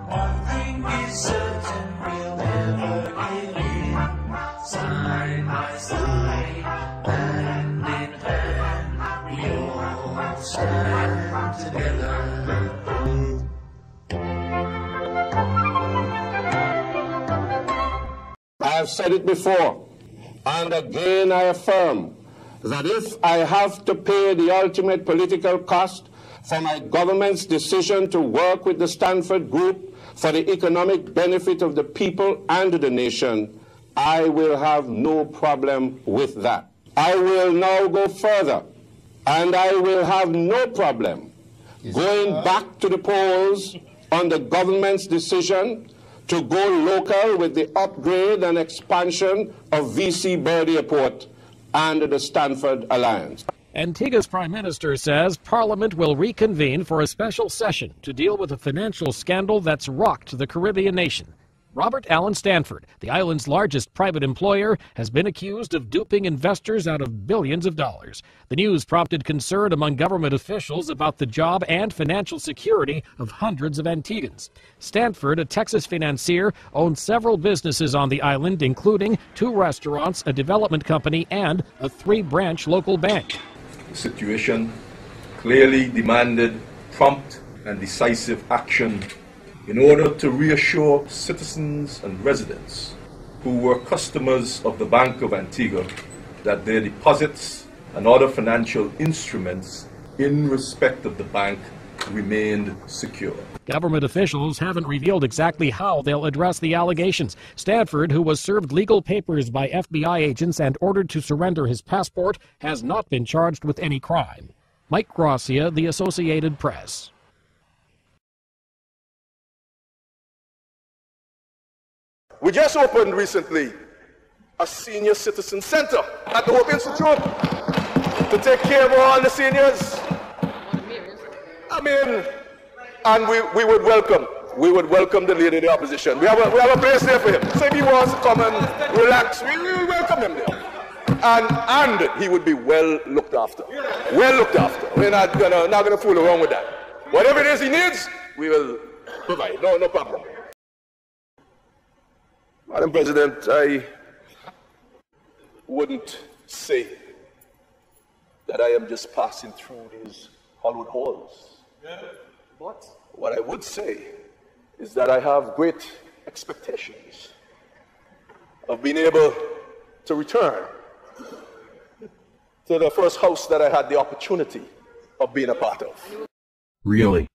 One thing is certain, we'll never give in. Side by side, hand in hand, we all stand together. I have said it before, and again I affirm that if I have to pay the ultimate political cost for my government's decision to work with the Stanford Group for the economic benefit of the people and the nation, I will have no problem with that. I will now go further, and I will have no problem going back to the polls on the government's decision to go local with the upgrade and expansion of VC Bird Airport and the Stanford Alliance. Antigua's prime minister says Parliament will reconvene for a special session to deal with a financial scandal that's rocked the Caribbean nation. Robert Allen Stanford, the island's largest private employer, has been accused of duping investors out of billions of dollars. The news prompted concern among government officials about the job and financial security of hundreds of Antiguans. Stanford, a Texas financier, owns several businesses on the island, including 2 restaurants, a development company, and a 3-branch local bank. The situation clearly demanded prompt and decisive action in order to reassure citizens and residents who were customers of the Bank of Antigua that their deposits and other financial instruments in respect of the bank remained secure. Government officials haven't revealed exactly how they'll address the allegations. Stanford, who was served legal papers by FBI agents and ordered to surrender his passport, has not been charged with any crime. Mike Gracia, The Associated Press. We just opened recently a senior citizen center at the Hope Institute to take care of all the seniors. I mean, and we would welcome the leader of the opposition. We have a place there for him. So if he wants to come and relax, we will welcome him there. And he would be well looked after. Well looked after. We're not gonna fool around with that. Whatever it is he needs, we will provide. No problem. Madam President, I wouldn't say that I am just passing through these Hollywood halls. But what I would say is that I have great expectations of being able to return to the first house that I had the opportunity of being a part of. Really?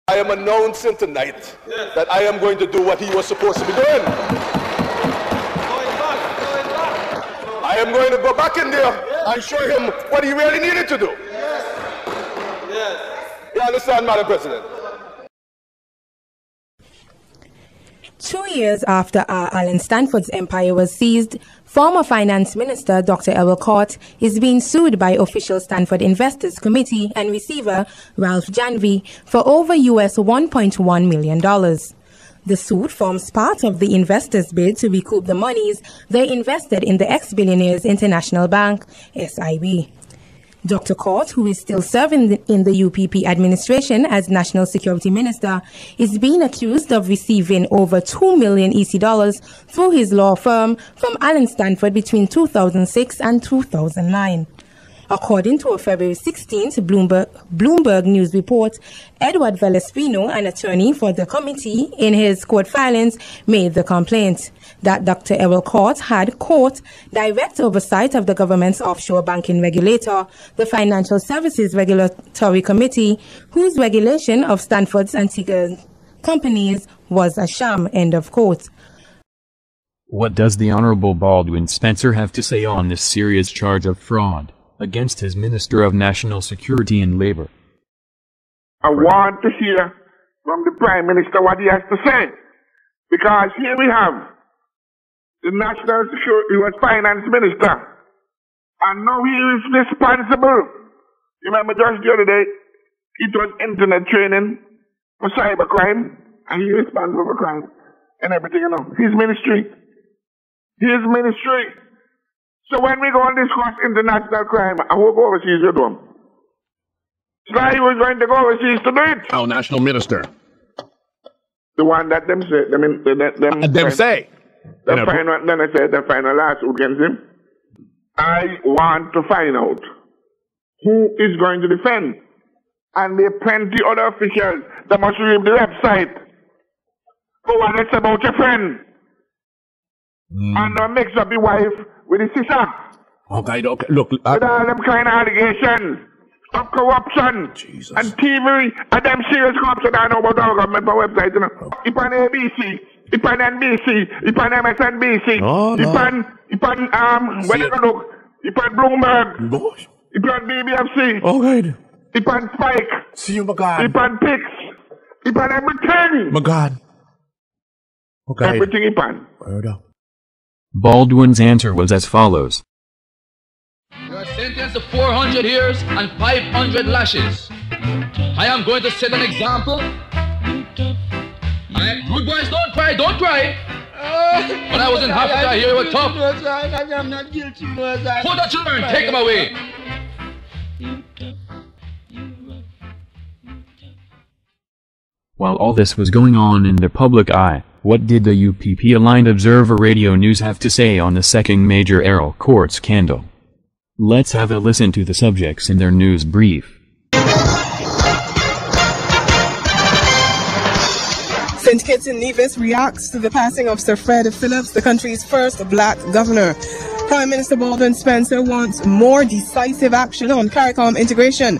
I am announcing tonight that I am going to do what he was supposed to be doing. I am going to go back in there and show him what he really needed to do. You understand, Madam President? 2 years after Allen Stanford's empire was seized, former Finance Minister Dr. Errol Cort is being sued by official Stanford Investors Committee and receiver Ralph Janvey for over US $1.1 million. The suit forms part of the investors' bid to recoup the monies they invested in the ex-billionaire's International Bank, SIB. Dr. Cort, who is still serving in the U.P.P. administration as National Security Minister, is being accused of receiving over $2 million EC dollars through his law firm from Allen Stanford between 2006 and 2009. According to a February 16th Bloomberg News report, Edward Velaspino, an attorney for the committee, in his court filings made the complaint that Dr. Errol Cort had, quote, direct oversight of the government's offshore banking regulator, the Financial Services Regulatory Committee, whose regulation of Stanford's Antigua companies was a sham, end of quote. What does the Honorable Baldwin Spencer have to say on this serious charge of fraud against his Minister of National Security and Labor? I want to hear from the Prime Minister what he has to say, because here we have the National Security was Finance Minister, and now he is responsible. You remember just the other day, it was internet training for cybercrime, and he is responsible for crime and everything, you know. His ministry. So when we go and discuss international crime, I will go overseas with them. So he was going to go overseas to do it. Our national minister. The one that them say, them say. Then I said the final lawsuit against him. I want to find out who is going to defend. And there are plenty other officials that must read the website. Go on, it's about your friend. And mix up the wife with the sister. Okay, look. With all them kind of allegations of corruption. Jesus. And TV and them serious corruption. I know about our government website, you know. It's on ABC, it's on NBC, it's on MSNBC, it's on, where you go look, it's on Bloomberg, it's on BBFC, Okay. it's on Spike, See you, my God. it's on Pix, it's on everything. My God. Okay. Everything it's on. Word up. Baldwin's answer was as follows. You are sentenced to 400 years and 500 lashes. I am going to set an example. Good boys, don't cry, don't cry. When I was in Africa, here you were tough. I'm not guilty. Hold the children, take them away. While all this was going on in the public eye, what did the UPP-aligned Observer Radio News have to say on the second major Errol Cort scandal? Let's have a listen to the subjects in their news brief. St. Kitts and Nevis reacts to the passing of Sir Fred Phillips, the country's first black governor. Prime Minister Baldwin Spencer wants more decisive action on CARICOM integration.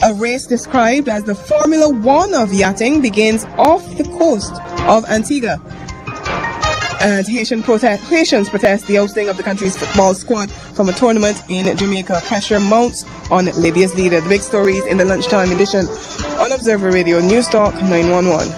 A race described as the Formula One of yachting begins off the coast of Antigua. And Haitians protest the ousting of the country's football squad from a tournament in Jamaica. Pressure mounts on Libya's leader. The big stories in the lunchtime edition on Observer Radio News Talk 911.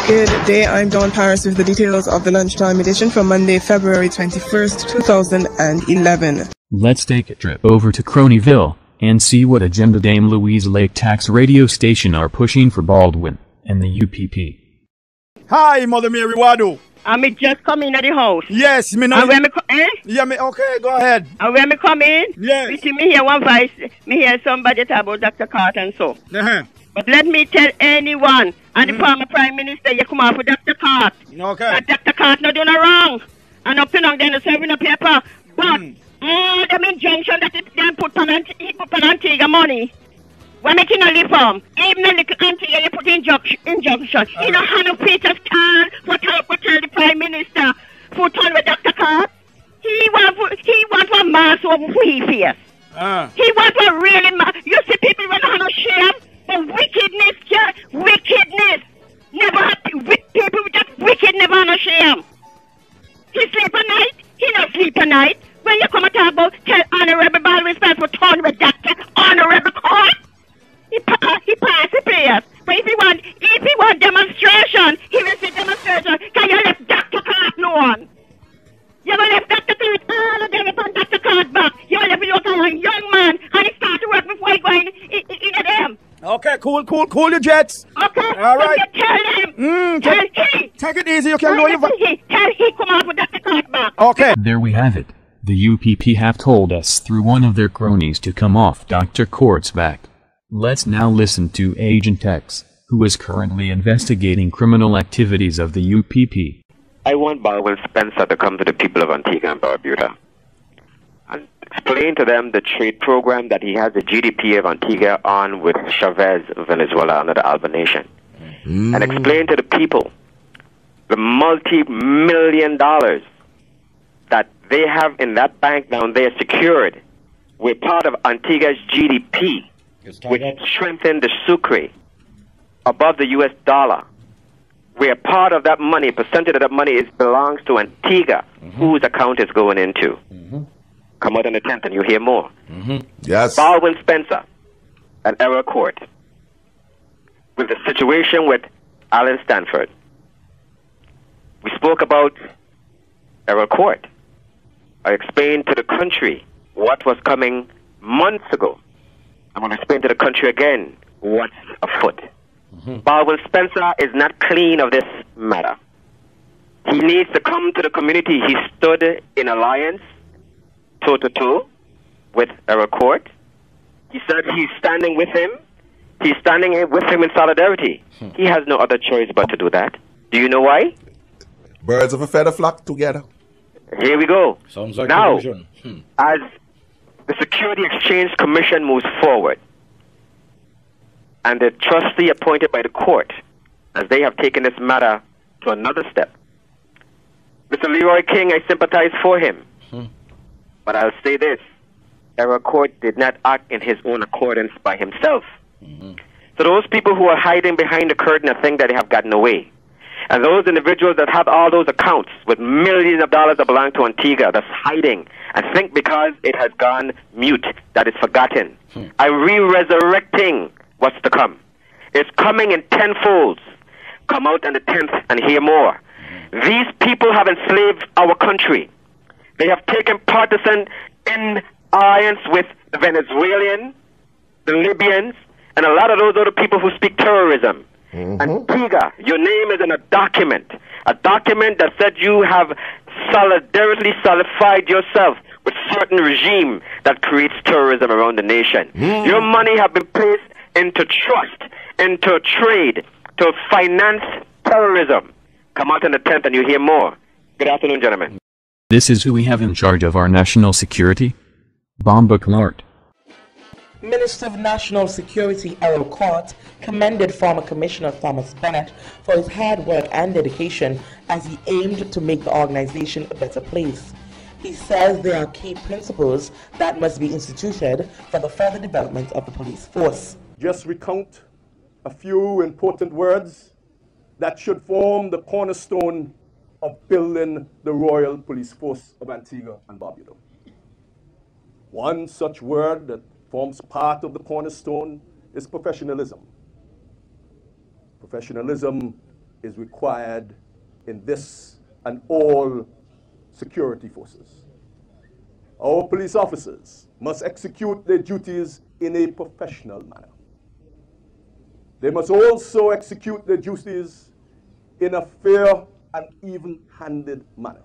Good day, I'm Dawn Paris with the details of the lunchtime edition from Monday, February 21st, 2011. Let's take a trip over to Cronyville and see what agenda Dame Louise Lake Tax radio station are pushing for Baldwin and the UPP. Hi, Mother Mary Wado. Me just come in at the house. Yes, me know. And when me okay, go ahead. And when me come in, yes. You see me hear one voice, me hear somebody talk about Dr. Cort and so. Uh-huh. But let me tell anyone, and the former Prime Minister, you come out with Dr. Cort. Okay. But Dr. Cort not doing no wrong. And up to now, they're not serving a paper. But all them injunction that they put on Antigua money, when making a reform, even a little Antigua, you put injunction. You know, Hannah Peters can what tell the Prime Minister, put on with Dr. Cort. He want one mass over who he fears. He want one really mass. You see people when they have no shame. The wickedness, wickedness. Never have people with that wicked, never have no shame. He sleep at night. He not sleep at night. When you come and talk about tell Honorable Baldwin Spencer for turn with Dr. Honorable Cort, he pass the prayers. But if he want demonstration, he will say demonstration. Can you let Dr. Cort know one? You will let Dr. Cort all of them upon Dr. Cort back. You will let me look at a young man and he start to work before he go in them. Okay, cool your jets. Okay, all right. You tell him. Take it easy, you can know your... Tell he come out with Dr. Cort back. Okay. There we have it. The UPP have told us through one of their cronies to come off Dr. Cort's back. Let's now listen to Agent X, who is currently investigating criminal activities of the UPP. I want Baldwin Spencer to come to the people of Antigua and Barbuda and explain to them the trade program that he has the GDP of Antigua on with Chavez, Venezuela, under the Alba nation. And explain to the people the multi-million dollars that they have in that bank down there secured. We're part of Antigua's GDP, which strengthened the sucre above the US dollar. We're part of that money. Percentage of that money belongs to Antigua, whose account is going into. Come out on the 10th and you'll hear more. Yes. Baldwin Spencer and Errol Cort with the situation with Alan Stanford. We spoke about Errol Cort. I explained to the country what was coming months ago. I'm going to explain to the country again what's afoot. Baldwin Spencer is not clean of this matter. He needs to come to the community. He stood in alliance, toe-to-toe, with Errol Cort. He said he's standing with him. He's standing with him in solidarity. He has no other choice but to do that. Do you know why? Birds of a feather flock together. Here we go. Sounds like now, illusion. as the Security Exchange Commission moves forward, and the trustee appointed by the court, as they have taken this matter to another step, Mr. Leroy King, I sympathize for him. But I'll say this. Errol Cort did not act in his own accordance by himself. So those people who are hiding behind the curtain and think that they have gotten away, and those individuals that have all those accounts with millions of dollars that belong to Antigua that's hiding and think because it has gone mute that it's forgotten. I'm re-resurrecting what's to come. It's coming in tenfolds. Come out on the 10th and hear more. These people have enslaved our country. They have taken partisan in alliance with the Venezuelan, the Libyans, and a lot of those other people who speak terrorism. Antigua, your name is in a document that said you have solidified yourself with certain regime that creates terrorism around the nation. Your money have been placed into trust, into trade, to finance terrorism. Come out on the 10th and you hear more. Good afternoon, gentlemen. This is who we have in charge of our national security? Bomba Clark. Minister of National Security Errol Cort commended former Commissioner Thomas Bennett for his hard work and dedication as he aimed to make the organization a better place. He says there are key principles that must be instituted for the further development of the police force. Just recount a few important words that should form the cornerstone of building the Royal Police Force of Antigua and Barbuda. One such word that forms part of the cornerstone is professionalism. Professionalism is required in this and all security forces. Our police officers must execute their duties in a professional manner. They must also execute their duties in a fair and even-handed manner.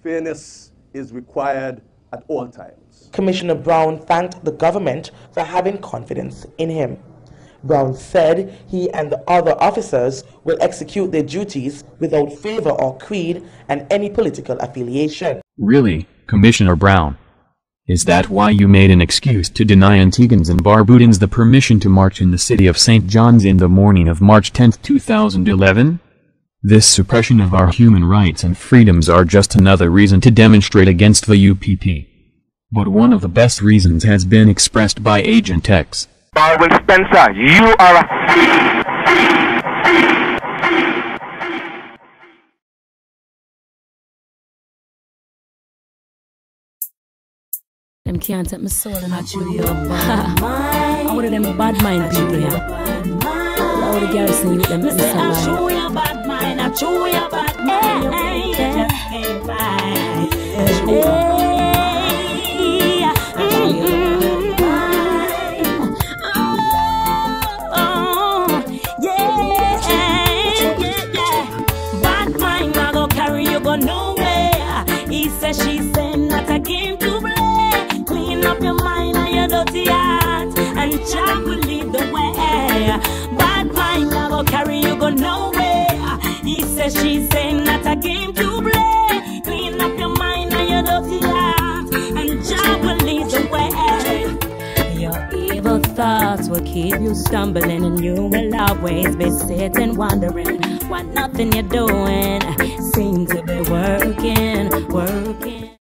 Fairness is required at all times. Commissioner Brown thanked the government for having confidence in him. Brown said he and the other officers will execute their duties without favor or creed and any political affiliation. Really, Commissioner Brown? Is that why you made an excuse to deny Antiguans and Barbudans the permission to march in the city of St. John's in the morning of March 10, 2011? This suppression of our human rights and freedoms are just another reason to demonstrate against the U.P.P. But one of the best reasons has been expressed by Agent X. Baldwin Spencer, you are a thief! Them can't take my soul and I chew you up. I would have them bad mind people here. I would have garrison with them. I chew your bad mind, I chew your bad mind. Bad mind, I go carry you go nowhere. He said, she said, not a game to play. Clean up your mind and your dirty heart, and Jah will lead the way. Bad mind, I go carry you go nowhere. He says, she say, not a game to play. Clean up your mind and your dirty heart, and Jah will lead the way. Your evil thoughts will keep you stumbling, and you will always be sitting wondering why nothing you're doing seems to be working.